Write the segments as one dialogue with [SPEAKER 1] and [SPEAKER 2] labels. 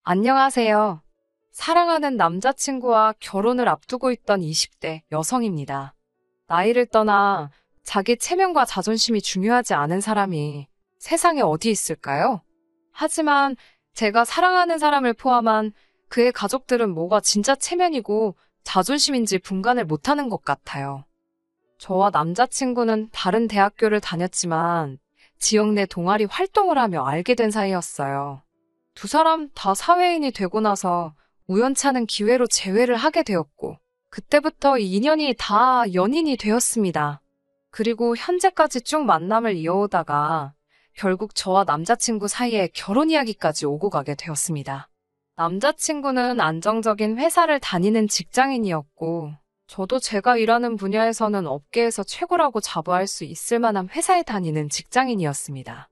[SPEAKER 1] 안녕하세요. 사랑하는 남자친구와 결혼을 앞두고 있던 20대 여성입니다. 나이를 떠나 자기 체면과 자존심이 중요하지 않은 사람이 세상에 어디 있을까요? 하지만 제가 사랑하는 사람을 포함한 그의 가족들은 뭐가 진짜 체면이고 자존심인지 분간을 못하는 것 같아요. 저와 남자친구는 다른 대학교를 다녔지만 지역 내 동아리 활동을 하며 알게 된 사이였어요. 두 사람 다 사회인이 되고 나서 우연찮은 기회로 재회를 하게 되었고, 그때부터 이 인연이 다 연인이 되었습니다. 그리고 현재까지 쭉 만남을 이어오다가 결국 저와 남자친구 사이에 결혼 이야기까지 오고 가게 되었습니다. 남자친구는 안정적인 회사를 다니는 직장인이었고, 저도 제가 일하는 분야에서는 업계에서 최고라고 자부할 수 있을 만한 회사에 다니는 직장인이었습니다.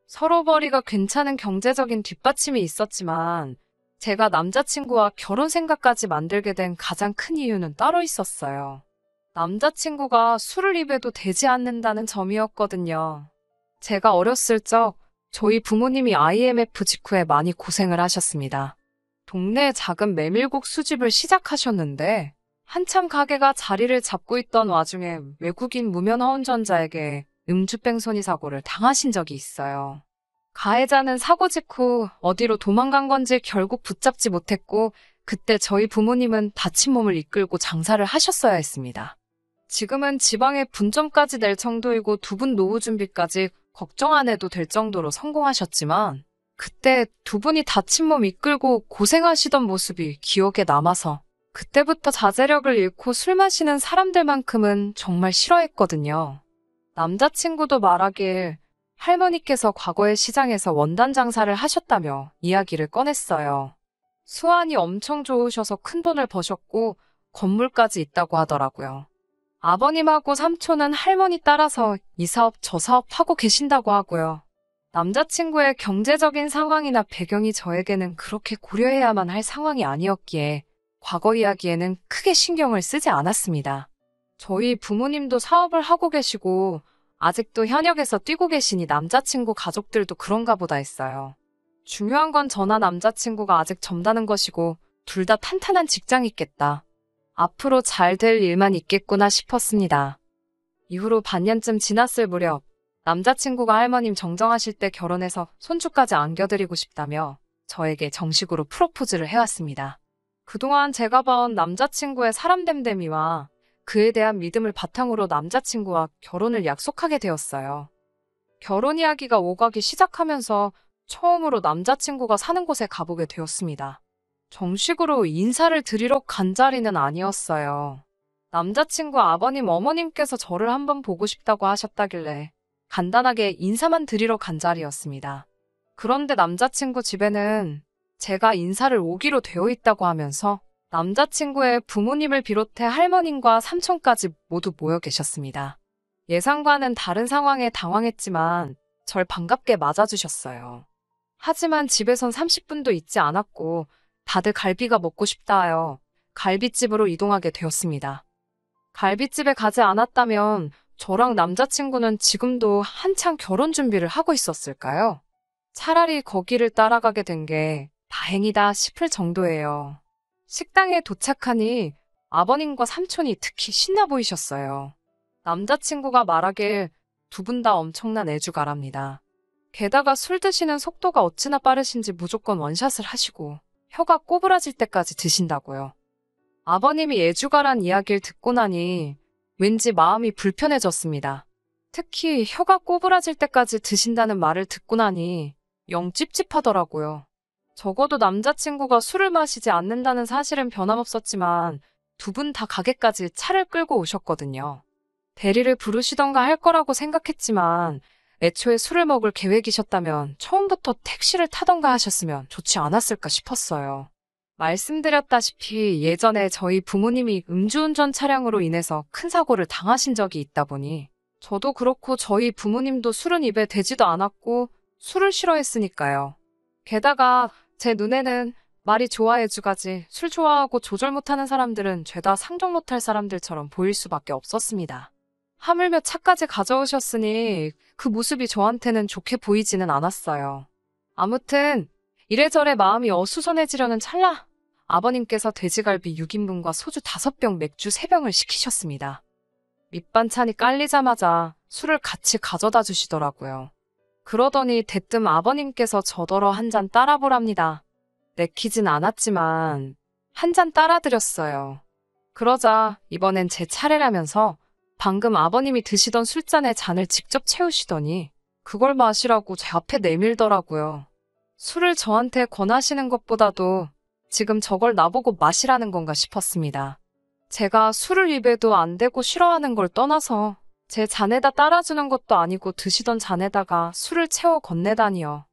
[SPEAKER 1] 서로 벌이가 괜찮은 경제적인 뒷받침이 있었지만 제가 남자친구와 결혼 생각까지 만들게 된 가장 큰 이유는 따로 있었어요. 남자친구가 술을 입에도 되지 않는다는 점이었거든요. 제가 어렸을 적 저희 부모님이 IMF 직후에 많이 고생을 하셨습니다. 동네 작은 메밀국 수집을 시작하셨는데 한참 가게가 자리를 잡고 있던 와중에 외국인 무면 허운전자에게 음주뺑소니 사고를 당하신 적이 있어요. 가해자는 사고 직후 어디로 도망간 건지 결국 붙잡지 못했고 그때 저희 부모님은 다친 몸을 이끌고 장사를 하셨어야 했습니다. 지금은 지방에 분점까지 낼 정도이고 두 분 노후 준비까지 걱정 안 해도 될 정도로 성공하셨지만 그때 두 분이 다친 몸 이끌고 고생하시던 모습이 기억에 남아서 그때부터 자제력을 잃고 술 마시는 사람들만큼은 정말 싫어했거든요. 남자친구도 말하길 할머니께서 과거에 시장에서 원단 장사를 하셨다며 이야기를 꺼냈어요. 수완이 엄청 좋으셔서 큰 돈을 버셨고 건물까지 있다고 하더라고요. 아버님하고 삼촌은 할머니 따라서 이 사업 저 사업 하고 계신다고 하고요. 남자친구의 경제적인 상황이나 배경이 저에게는 그렇게 고려해야만 할 상황이 아니었기에 과거 이야기에는 크게 신경을 쓰지 않았습니다. 저희 부모님도 사업을 하고 계시고 아직도 현역에서 뛰고 계시니 남자친구 가족들도 그런가 보다 했어요. 중요한 건 저나 남자친구가 아직 젊다는 것이고 둘 다 탄탄한 직장이 있겠다. 앞으로 잘 될 일만 있겠구나 싶었습니다. 이후로 반년쯤 지났을 무렵 남자친구가 할머님 정정하실 때 결혼해서 손주까지 안겨드리고 싶다며 저에게 정식으로 프로포즈를 해왔습니다. 그동안 제가 봐온 남자친구의 사람됨됨이와 그에 대한 믿음을 바탕으로 남자친구와 결혼을 약속하게 되었어요. 결혼 이야기가 오가기 시작하면서 처음으로 남자친구가 사는 곳에 가보게 되었습니다. 정식으로 인사를 드리러 간 자리는 아니었어요. 남자친구 아버님, 어머님께서 저를 한번 보고 싶다고 하셨다길래 간단하게 인사만 드리러 간 자리였습니다. 그런데 남자친구 집에는 제가 인사를 오기로 되어 있다고 하면서 남자친구의 부모님을 비롯해 할머님과 삼촌까지 모두 모여 계셨습니다. 예상과는 다른 상황에 당황했지만 절 반갑게 맞아주셨어요. 하지만 집에선 30분도 있지 않았고 다들 갈비가 먹고 싶다 하여 갈비집으로 이동하게 되었습니다. 갈비집에 가지 않았다면 저랑 남자친구는 지금도 한창 결혼 준비를 하고 있었을까요? 차라리 거기를 따라가게 된 게 다행이다 싶을 정도예요. 식당에 도착하니 아버님과 삼촌이 특히 신나 보이셨어요. 남자친구가 말하길 두 분 다 엄청난 애주가랍니다. 게다가 술 드시는 속도가 어찌나 빠르신지 무조건 원샷을 하시고 혀가 꼬부라질 때까지 드신다고요. 아버님이 애주가란 이야기를 듣고 나니 왠지 마음이 불편해졌습니다. 특히 혀가 꼬부라질 때까지 드신다는 말을 듣고 나니 영 찝찝하더라고요. 적어도 남자친구가 술을 마시지 않는다는 사실은 변함없었지만 두 분 다 가게까지 차를 끌고 오셨거든요. 대리를 부르시던가 할 거라고 생각했지만 애초에 술을 먹을 계획이셨다면 처음부터 택시를 타던가 하셨으면 좋지 않았을까 싶었어요. 말씀드렸다시피 예전에 저희 부모님이 음주운전 차량으로 인해서 큰 사고를 당하신 적이 있다 보니 저도 그렇고 저희 부모님도 술은 입에 대지도 않았고 술을 싫어했으니까요. 게다가 제 눈에는 말이 좋아해주가지 술 좋아하고 조절 못하는 사람들은 죄다 상종 못할 사람들처럼 보일 수밖에 없었습니다. 하물며 차까지 가져오셨으니 그 모습이 저한테는 좋게 보이지는 않았어요. 아무튼 이래저래 마음이 어수선해지려는 찰나 아버님께서 돼지갈비 6인분과 소주 5병, 맥주 3병을 시키셨습니다. 밑반찬이 깔리자마자 술을 같이 가져다 주시더라고요. 그러더니 대뜸 아버님께서 저더러 한 잔 따라보랍니다. 내키진 않았지만 한 잔 따라드렸어요. 그러자 이번엔 제 차례라면서 방금 아버님이 드시던 술잔에 잔을 직접 채우시더니 그걸 마시라고 제 앞에 내밀더라고요. 술을 저한테 권하시는 것보다도 지금 저걸 나보고 마시라는 건가 싶었습니다. 제가 술을 입에도 안 대고 싫어하는 걸 떠나서 제 잔에다 따라주는 것도 아니고 드시던 잔에다가 술을 채워 건네다니요.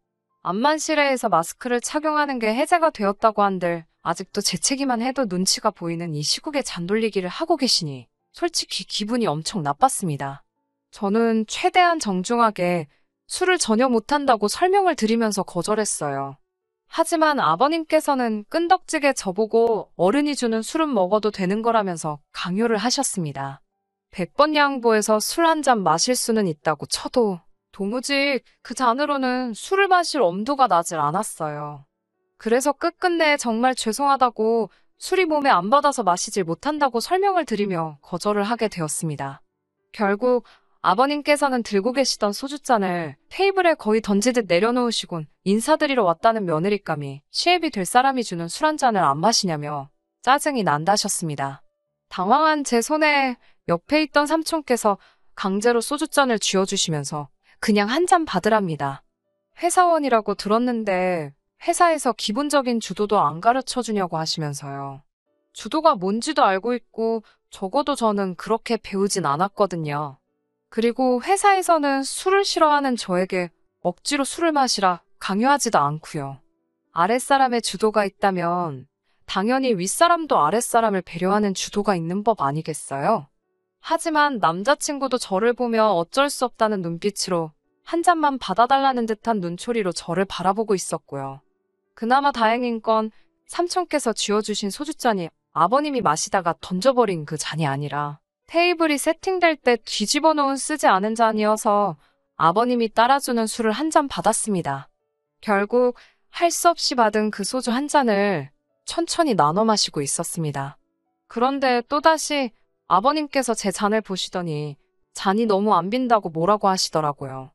[SPEAKER 1] 암만실외에서 마스크를 착용하는 게 해제가 되었다고 한들 아직도 재채기만 해도 눈치가 보이는 이 시국에 잔돌리기를 하고 계시니 솔직히 기분이 엄청 나빴습니다. 저는 최대한 정중하게 술을 전혀 못한다고 설명을 드리면서 거절했어요. 하지만 아버님께서는 끈덕지게 저보고 어른이 주는 술은 먹어도 되는 거라면서 강요를 하셨습니다. 100번 양보해서 술 한 잔 마실 수는 있다고 쳐도 도무지 그 잔으로는 술을 마실 엄두가 나질 않았어요. 그래서 끝끝내 정말 죄송하다고 술이 몸에 안 받아서 마시질 못한다고 설명을 드리며 거절을 하게 되었습니다. 결국 아버님께서는 들고 계시던 소주잔을 테이블에 거의 던지듯 내려놓으시곤 인사드리러 왔다는 며느리감이 시애비 될 사람이 주는 술 한 잔을 안 마시냐며 짜증이 난다셨습니다. 당황한 제 손에 옆에 있던 삼촌께서 강제로 소주잔을 쥐어주시면서 그냥 한 잔 받으랍니다. 회사원이라고 들었는데 회사에서 기본적인 주도도 안 가르쳐주냐고 하시면서요. 주도가 뭔지도 알고 있고 적어도 저는 그렇게 배우진 않았거든요. 그리고 회사에서는 술을 싫어하는 저에게 억지로 술을 마시라 강요하지도 않고요. 아랫사람의 주도가 있다면 당연히 윗사람도 아랫사람을 배려하는 주도가 있는 법 아니겠어요? 하지만 남자친구도 저를 보며 어쩔 수 없다는 눈빛으로 한 잔만 받아달라는 듯한 눈초리로 저를 바라보고 있었고요. 그나마 다행인 건 삼촌께서 쥐어주신 소주잔이 아버님이 마시다가 던져버린 그 잔이 아니라 테이블이 세팅될 때 뒤집어 놓은 쓰지 않은 잔이어서 아버님이 따라주는 술을 한 잔 받았습니다. 결국 할 수 없이 받은 그 소주 한 잔을 천천히 나눠 마시고 있었습니다. 그런데 또다시 아버님께서 제 잔을 보시더니 잔이 너무 안 빈다고 뭐라고 하시더라고요.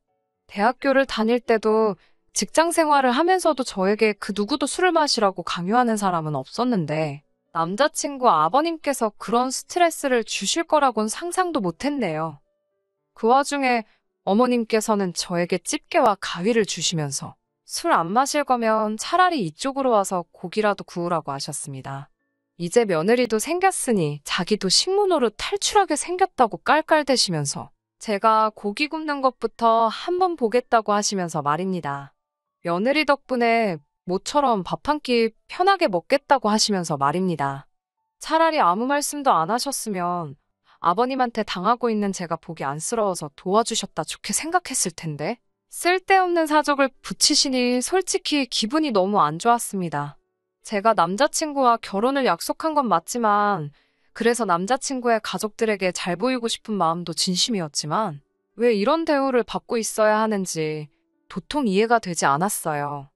[SPEAKER 1] 대학교를 다닐 때도 직장 생활을 하면서도 저에게 그 누구도 술을 마시라고 강요하는 사람은 없었는데 남자친구 아버님께서 그런 스트레스를 주실 거라곤 상상도 못했네요. 그 와중에 어머님께서는 저에게 집게와 가위를 주시면서 술 안 마실 거면 차라리 이쪽으로 와서 고기라도 구우라고 하셨습니다. 이제 며느리도 생겼으니 자기도 식문호로 탈출하게 생겼다고 깔깔대시면서 제가 고기 굽는 것부터 한번 보겠다고 하시면서 말입니다. 며느리 덕분에 모처럼 밥 한 끼 편하게 먹겠다고 하시면서 말입니다. 차라리 아무 말씀도 안 하셨으면 아버님한테 당하고 있는 제가 보기 안쓰러워서 도와주셨다 좋게 생각했을 텐데 쓸데없는 사족을 붙이시니 솔직히 기분이 너무 안 좋았습니다. 제가 남자친구와 결혼을 약속한 건 맞지만 그래서 남자친구의 가족들에게 잘 보이고 싶은 마음도 진심이었지만 왜 이런 대우를 받고 있어야 하는지 도통 이해가 되지 않았어요.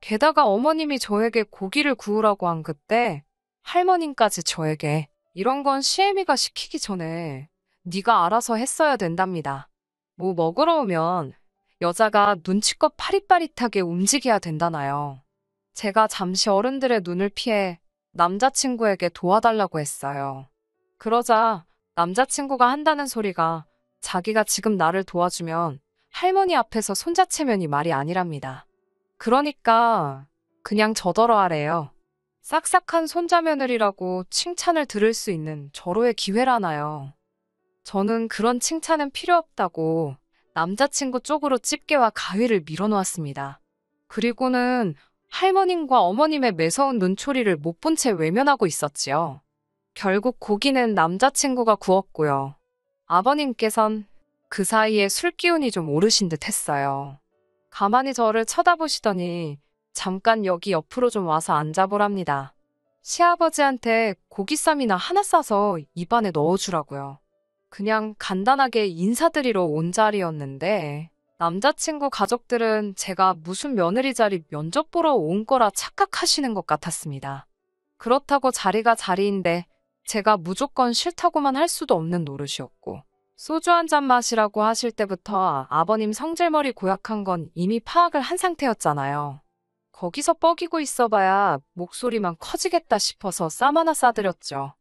[SPEAKER 1] 게다가 어머님이 저에게 고기를 구우라고 한 그때 할머님까지 저에게 이런 건 시애미가 시키기 전에 네가 알아서 했어야 된답니다. 뭐 먹으러 오면 여자가 눈치껏 파릿파릿하게 움직여야 된다나요. 제가 잠시 어른들의 눈을 피해 남자친구에게 도와달라고 했어요. 그러자 남자친구가 한다는 소리가 자기가 지금 나를 도와주면 할머니 앞에서 손자체면이 말이 아니랍니다. 그러니까 그냥 저더러 하래요. 싹싹한 손자며느리라고 칭찬을 들을 수 있는 절호의 기회라나요. 저는 그런 칭찬은 필요 없다고 남자친구 쪽으로 집게와 가위를 밀어놓았습니다. 그리고는 할머님과 어머님의 매서운 눈초리를 못 본 채 외면하고 있었지요. 결국 고기는 남자친구가 구웠고요. 아버님께선 그 사이에 술 기운이 좀 오르신 듯 했어요. 가만히 저를 쳐다보시더니 잠깐 여기 옆으로 좀 와서 앉아보랍니다. 시아버지한테 고기쌈이나 하나 싸서 입안에 넣어주라고요. 그냥 간단하게 인사드리러 온 자리였는데 남자친구 가족들은 제가 무슨 며느리 자리 면접 보러 온 거라 착각하시는 것 같았습니다. 그렇다고 자리가 자리인데 제가 무조건 싫다고만 할 수도 없는 노릇이었고, 소주 한 잔 마시라고 하실 때부터 아버님 성질머리 고약한 건 이미 파악을 한 상태였잖아요. 거기서 뻐기고 있어봐야 목소리만 커지겠다 싶어서 쌈 하나 싸드렸죠.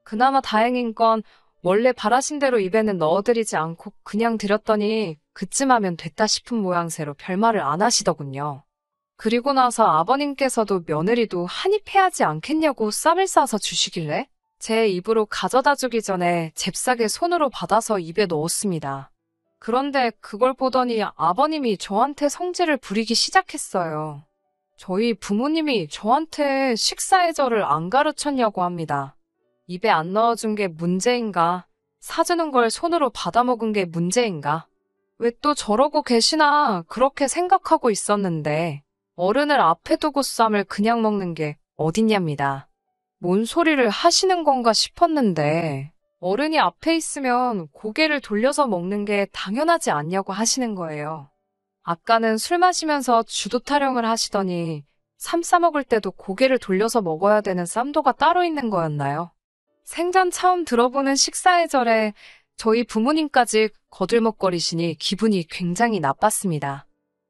[SPEAKER 1] 그나마 다행인 건 원래 바라신 대로 입에는 넣어드리지 않고 그냥 드렸더니 그쯤 하면 됐다 싶은 모양새로 별말을 안 하시더군요. 그리고 나서 아버님께서도 며느리도 한입 해야지 않겠냐고 쌈을 싸서 주시길래 제 입으로 가져다 주기 전에 잽싸게 손으로 받아서 입에 넣었습니다. 그런데 그걸 보더니 아버님이 저한테 성질을 부리기 시작했어요. 저희 부모님이 저한테 식사 예절을 안 가르쳤냐고 합니다. 입에 안 넣어준 게 문제인가? 사주는 걸 손으로 받아먹은 게 문제인가? 왜 또 저러고 계시나 그렇게 생각하고 있었는데 어른을 앞에 두고 쌈을 그냥 먹는 게 어딨냐입니다. 뭔 소리를 하시는 건가 싶었는데 어른이 앞에 있으면 고개를 돌려서 먹는 게 당연하지 않냐고 하시는 거예요. 아까는 술 마시면서 주도 타령을 하시더니 쌈 싸먹을 때도 고개를 돌려서 먹어야 되는 쌈도가 따로 있는 거였나요? 생전 처음 들어보는 식사 예절에 저희 부모님까지 거들먹거리시니 기분이 굉장히 나빴습니다.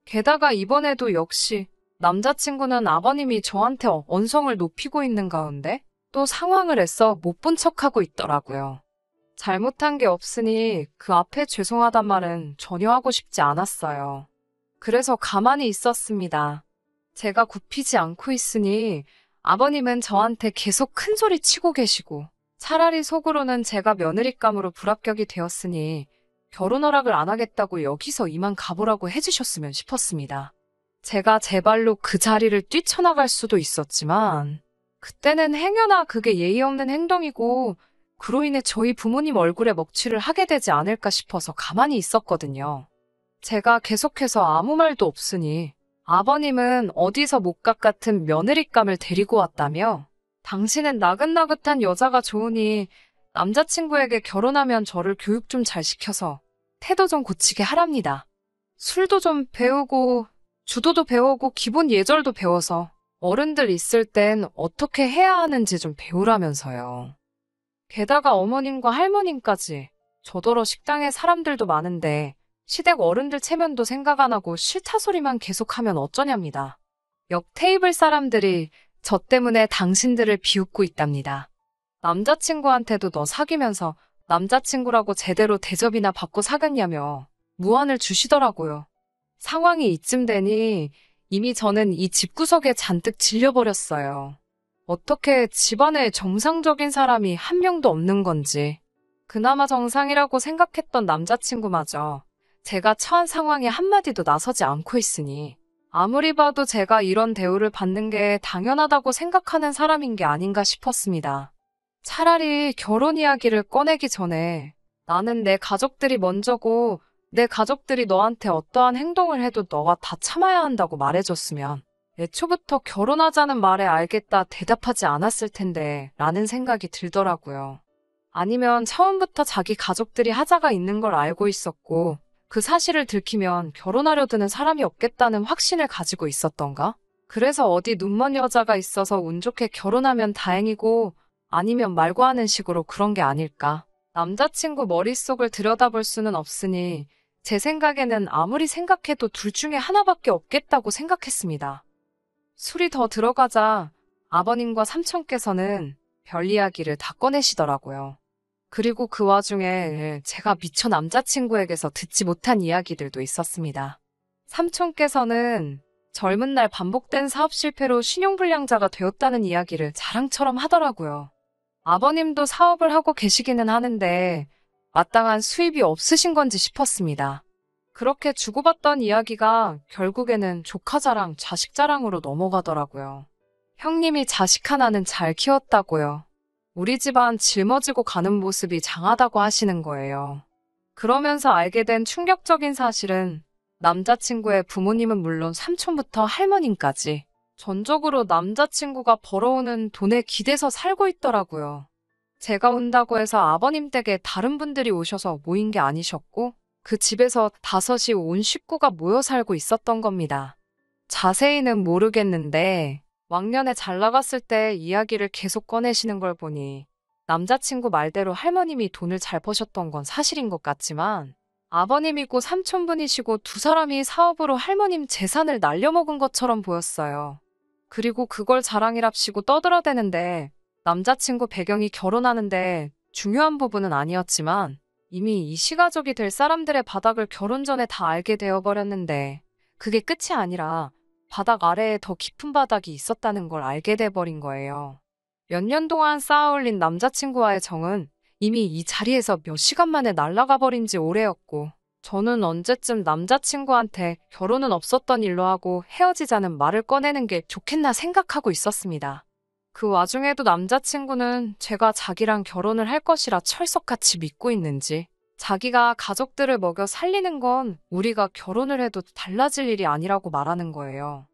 [SPEAKER 1] 게다가 이번에도 역시 남자친구는 아버님이 저한테 언성을 높이고 있는 가운데 또 상황을 애써 못 본 척하고 있더라고요. 잘못한 게 없으니 그 앞에 죄송하단 말은 전혀 하고 싶지 않았어요. 그래서 가만히 있었습니다. 제가 굽히지 않고 있으니 아버님은 저한테 계속 큰 소리 치고 계시고 차라리 속으로는 제가 며느리감으로 불합격이 되었으니 결혼 허락을 안 하겠다고 여기서 이만 가보라고 해주셨으면 싶었습니다. 제가 제 발로 그 자리를 뛰쳐나갈 수도 있었지만 그때는 행여나 그게 예의 없는 행동이고 그로 인해 저희 부모님 얼굴에 먹칠을 하게 되지 않을까 싶어서 가만히 있었거든요. 제가 계속해서 아무 말도 없으니 아버님은 어디서 못각 같은 며느리감을 데리고 왔다며 당신은 나긋나긋한 여자가 좋으니 남자친구에게 결혼하면 저를 교육 좀 잘 시켜서 태도 좀 고치게 하랍니다. 술도 좀 배우고 주도도 배우고 기본 예절도 배워서 어른들 있을 땐 어떻게 해야 하는지 좀 배우라면서요. 게다가 어머님과 할머님까지 저더러 식당에 사람들도 많은데 시댁 어른들 체면도 생각 안 하고 싫다 소리만 계속하면 어쩌냐입니다. 옆 테이블 사람들이 저 때문에 당신들을 비웃고 있답니다. 남자친구한테도 너 사귀면서 남자친구라고 제대로 대접이나 받고 사귀었냐며 무안을 주시더라고요. 상황이 이쯤 되니 이미 저는 이 집구석에 잔뜩 질려버렸어요. 어떻게 집안에 정상적인 사람이 한 명도 없는 건지. 그나마 정상이라고 생각했던 남자친구마저 제가 처한 상황에 한마디도 나서지 않고 있으니 아무리 봐도 제가 이런 대우를 받는 게 당연하다고 생각하는 사람인 게 아닌가 싶었습니다. 차라리 결혼 이야기를 꺼내기 전에 나는 내 가족들이 먼저고 내 가족들이 너한테 어떠한 행동을 해도 너가 다 참아야 한다고 말해줬으면 애초부터 결혼하자는 말에 알겠다 대답하지 않았을 텐데 라는 생각이 들더라고요. 아니면 처음부터 자기 가족들이 하자가 있는 걸 알고 있었고 그 사실을 들키면 결혼하려 드는 사람이 없겠다는 확신을 가지고 있었던가? 그래서 어디 눈먼 여자가 있어서 운 좋게 결혼하면 다행이고 아니면 말고 하는 식으로 그런 게 아닐까? 남자친구 머릿속을 들여다볼 수는 없으니 제 생각에는 아무리 생각해도 둘 중에 하나밖에 없겠다고 생각했습니다. 술이 더 들어가자 아버님과 삼촌께서는 별 이야기를 다 꺼내시더라고요. 그리고 그 와중에 제가 미처 남자친구에게서 듣지 못한 이야기들도 있었습니다. 삼촌께서는 젊은 날 반복된 사업 실패로 신용불량자가 되었다는 이야기를 자랑처럼 하더라고요. 아버님도 사업을 하고 계시기는 하는데 마땅한 수입이 없으신 건지 싶었습니다. 그렇게 주고받던 이야기가 결국에는 조카 자랑, 자식 자랑으로 넘어가더라고요. 형님이 자식 하나는 잘 키웠다고요. 우리 집안 짊어지고 가는 모습이 장하다고 하시는 거예요. 그러면서 알게 된 충격적인 사실은 남자친구의 부모님은 물론 삼촌부터 할머님까지 전적으로 남자친구가 벌어오는 돈에 기대서 살고 있더라고요. 제가 온다고 해서 아버님 댁에 다른 분들이 오셔서 모인 게 아니셨고 그 집에서 다섯이 온 식구가 모여 살고 있었던 겁니다. 자세히는 모르겠는데 왕년에 잘 나갔을 때 이야기를 계속 꺼내시는 걸 보니 남자친구 말대로 할머님이 돈을 잘 버셨던 건 사실인 것 같지만 아버님이고 삼촌분이시고 두 사람이 사업으로 할머님 재산을 날려먹은 것처럼 보였어요. 그리고 그걸 자랑이랍시고 떠들어대는데 남자친구 배경이 결혼하는데 중요한 부분은 아니었지만 이미 이 시가족이 될 사람들의 바닥을 결혼 전에 다 알게 되어버렸는데 그게 끝이 아니라 바닥 아래에 더 깊은 바닥이 있었다는 걸 알게 돼버린 거예요. 몇 년 동안 쌓아올린 남자친구와의 정은 이미 이 자리에서 몇 시간 만에 날아가 버린 지 오래였고 저는 언제쯤 남자친구한테 결혼은 없었던 일로 하고 헤어지자는 말을 꺼내는 게 좋겠나 생각하고 있었습니다. 그 와중에도 남자친구는 제가 자기랑 결혼을 할 것이라 철석같이 믿고 있는지 자기가 가족들을 먹여 살리는 건 우리가 결혼을 해도 달라질 일이 아니라고 말하는 거예요.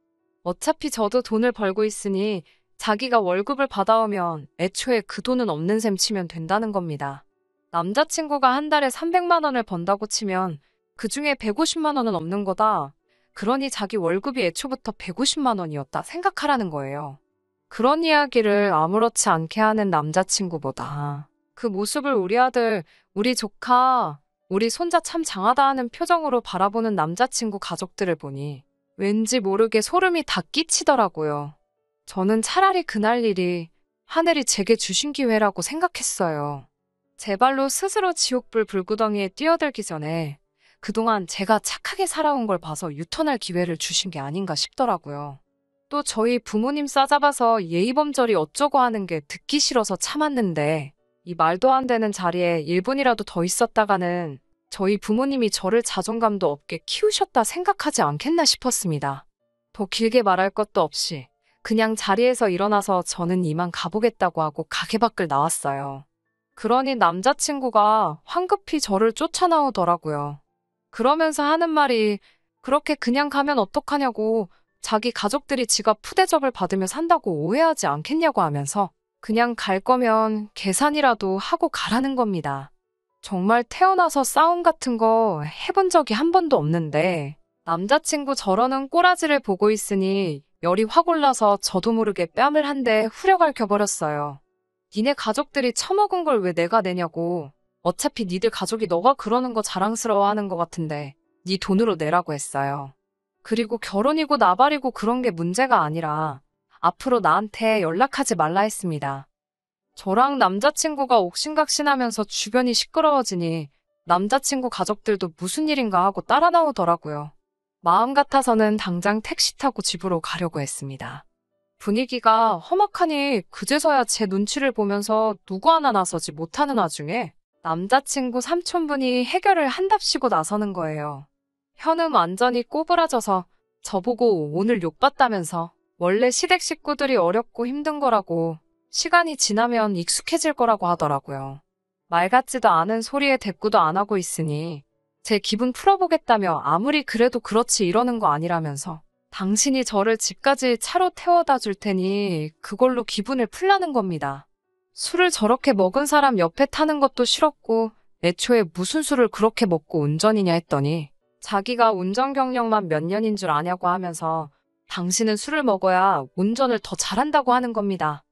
[SPEAKER 1] 어차피 저도 돈을 벌고 있으니 자기가 월급을 받아오면 애초에 그 돈은 없는 셈 치면 된다는 겁니다. 남자친구가 한 달에 300만 원을 번다고 치면 그중에 150만 원은 없는 거다. 그러니 자기 월급이 애초부터 150만 원이었다 생각하라는 거예요. 그런 이야기를 아무렇지 않게 하는 남자친구보다 그 모습을 우리 아들, 우리 조카, 우리 손자 참 장하다 하는 표정으로 바라보는 남자친구 가족들을 보니 왠지 모르게 소름이 다 끼치더라고요. 저는 차라리 그날 일이 하늘이 제게 주신 기회라고 생각했어요. 제 발로 스스로 지옥불 불구덩이에 뛰어들기 전에 그동안 제가 착하게 살아온 걸 봐서 유턴할 기회를 주신 게 아닌가 싶더라고요. 또 저희 부모님 싸잡아서 예의범절이 어쩌고 하는 게 듣기 싫어서 참았는데 이 말도 안 되는 자리에 1분이라도 더 있었다가는 저희 부모님이 저를 자존감도 없게 키우셨다 생각하지 않겠나 싶었습니다. 더 길게 말할 것도 없이 그냥 자리에서 일어나서 저는 이만 가보겠다고 하고 가게 밖을 나왔어요. 그러니 남자친구가 황급히 저를 쫓아나오더라고요. 그러면서 하는 말이 그렇게 그냥 가면 어떡하냐고 자기 가족들이 지가 푸대접을 받으며 산다고 오해하지 않겠냐고 하면서 그냥 갈 거면 계산이라도 하고 가라는 겁니다. 정말 태어나서 싸움 같은 거 해본 적이 한 번도 없는데 남자친구 저러는 꼬라지를 보고 있으니 열이 확 올라서 저도 모르게 뺨을 한 대 후려갈 켜버렸어요. 니네 가족들이 처먹은 걸 왜 내가 내냐고. 어차피 니들 가족이 너가 그러는 거 자랑스러워하는 것 같은데 니 돈으로 내라고 했어요. 그리고 결혼이고 나발이고 그런 게 문제가 아니라 앞으로 나한테 연락하지 말라 했습니다. 저랑 남자친구가 옥신각신하면서 주변이 시끄러워지니 남자친구 가족들도 무슨 일인가 하고 따라 나오더라고요. 마음 같아서는 당장 택시 타고 집으로 가려고 했습니다. 분위기가 험악하니 그제서야 제 눈치를 보면서 누구 하나 나서지 못하는 와중에 남자친구 삼촌분이 해결을 한답시고 나서는 거예요. 현은 완전히 꼬부라져서 저보고 오늘 욕봤다면서 원래 시댁 식구들이 어렵고 힘든 거라고 시간이 지나면 익숙해질 거라고 하더라고요. 말 같지도 않은 소리에 대꾸도 안 하고 있으니 제 기분 풀어보겠다며 아무리 그래도 그렇지 이러는 거 아니라면서 당신이 저를 집까지 차로 태워다 줄 테니 그걸로 기분을 풀라는 겁니다. 술을 저렇게 먹은 사람 옆에 타는 것도 싫었고 애초에 무슨 술을 그렇게 먹고 운전이냐 했더니 자기가 운전 경력만 몇 년인 줄 아냐고 하면서 당신은 술을 먹어야 운전을 더 잘한다고 하는 겁니다.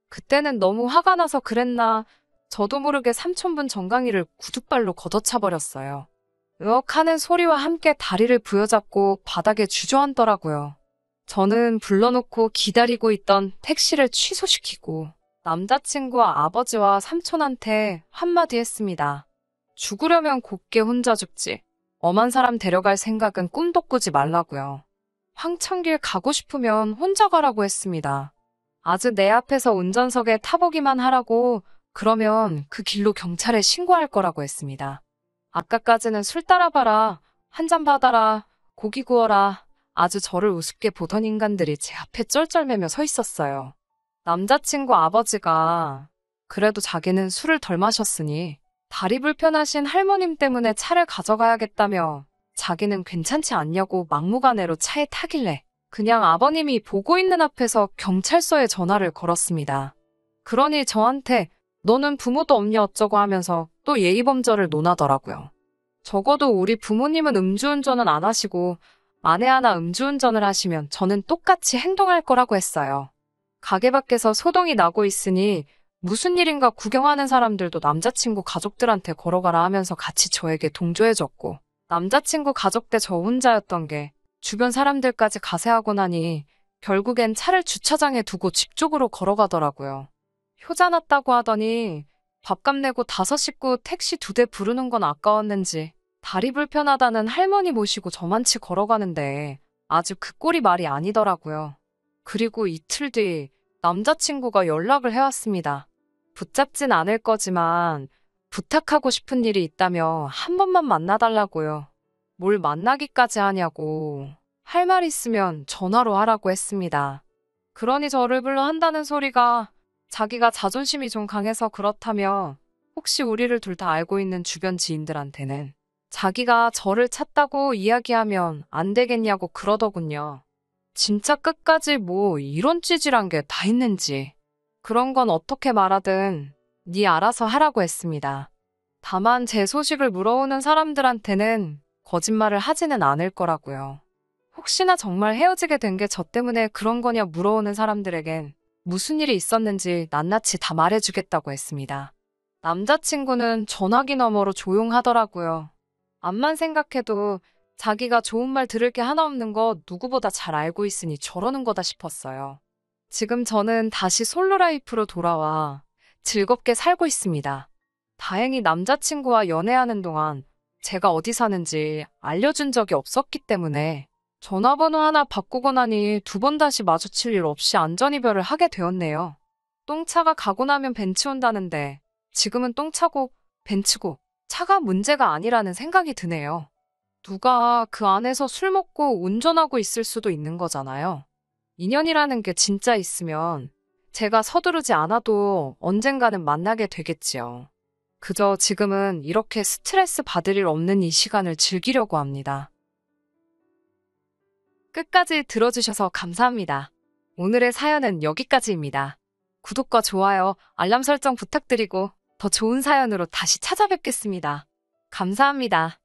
[SPEAKER 1] 그때는 너무 화가 나서 그랬나 저도 모르게 삼촌분 정강이를 구두발로 걷어차버렸어요. 으억하는 소리와 함께 다리를 부여잡고 바닥에 주저앉더라고요. 저는 불러놓고 기다리고 있던 택시를 취소시키고 남자친구와 아버지와 삼촌한테 한마디 했습니다. 죽으려면 곱게 혼자 죽지. 엄한 사람 데려갈 생각은 꿈도 꾸지 말라고요. 황천길 가고 싶으면 혼자 가라고 했습니다. 아주 내 앞에서 운전석에 타보기만 하라고 그러면 그 길로 경찰에 신고할 거라고 했습니다. 아까까지는 술 따라봐라, 한 잔 받아라, 고기 구워라 아주 저를 우습게 보던 인간들이 제 앞에 쩔쩔매며 서 있었어요. 남자친구 아버지가 그래도 자기는 술을 덜 마셨으니 다리 불편하신 할머님 때문에 차를 가져가야겠다며 자기는 괜찮지 않냐고 막무가내로 차에 타길래 그냥 아버님이 보고 있는 앞에서 경찰서에 전화를 걸었습니다. 그러니 저한테 너는 부모도 없냐 어쩌고 하면서 또 예의범절을 논하더라고요. 적어도 우리 부모님은 음주운전은 안 하시고 만에 하나 음주운전을 하시면 저는 똑같이 행동할 거라고 했어요. 가게 밖에서 소동이 나고 있으니 무슨 일인가 구경하는 사람들도 남자친구 가족들한테 걸어가라 하면서 같이 저에게 동조해줬고, 남자친구 가족 때 저 혼자였던 게 주변 사람들까지 가세하고 나니 결국엔 차를 주차장에 두고 집 쪽으로 걸어가더라고요. 효자 났다고 하더니 밥값 내고 5식구 택시 2대 부르는 건 아까웠는지 다리 불편하다는 할머니 모시고 저만치 걸어가는데 아주 그 꼴이 말이 아니더라고요. 그리고 이틀 뒤 남자친구가 연락을 해왔습니다. 붙잡진 않을 거지만 부탁하고 싶은 일이 있다며 한 번만 만나달라고요. 뭘 만나기까지 하냐고. 할 말 있으면 전화로 하라고 했습니다. 그러니 저를 불러 한다는 소리가 자기가 자존심이 좀 강해서 그렇다며 혹시 우리를 둘 다 알고 있는 주변 지인들한테는 자기가 저를 찾다고 이야기하면 안 되겠냐고 그러더군요. 진짜 끝까지 뭐 이런 찌질한 게 다 있는지. 그런 건 어떻게 말하든 네 알아서 하라고 했습니다. 다만 제 소식을 물어오는 사람들한테는 거짓말을 하지는 않을 거라고요. 혹시나 정말 헤어지게 된 게 저 때문에 그런 거냐 물어오는 사람들에겐 무슨 일이 있었는지 낱낱이 다 말해주겠다고 했습니다. 남자친구는 전화기 너머로 조용하더라고요. 암만 생각해도 자기가 좋은 말 들을 게 하나 없는 거 누구보다 잘 알고 있으니 저러는 거다 싶었어요. 지금 저는 다시 솔로 라이프로 돌아와 즐겁게 살고 있습니다. 다행히 남자친구와 연애하는 동안 제가 어디 사는지 알려준 적이 없었기 때문에 전화번호 하나 바꾸고 나니 2번 다시 마주칠 일 없이 안전이별을 하게 되었네요. 똥차가 가고 나면 벤츠 온다는데 지금은 똥차고 벤츠고 차가 문제가 아니라는 생각이 드네요. 누가 그 안에서 술 먹고 운전하고 있을 수도 있는 거잖아요. 인연이라는 게 진짜 있으면 제가 서두르지 않아도 언젠가는 만나게 되겠지요. 그저 지금은 이렇게 스트레스 받을 일 없는 이 시간을 즐기려고 합니다. 끝까지 들어주셔서 감사합니다. 오늘의 사연은 여기까지입니다. 구독과 좋아요, 알람 설정 부탁드리고 더 좋은 사연으로 다시 찾아뵙겠습니다. 감사합니다.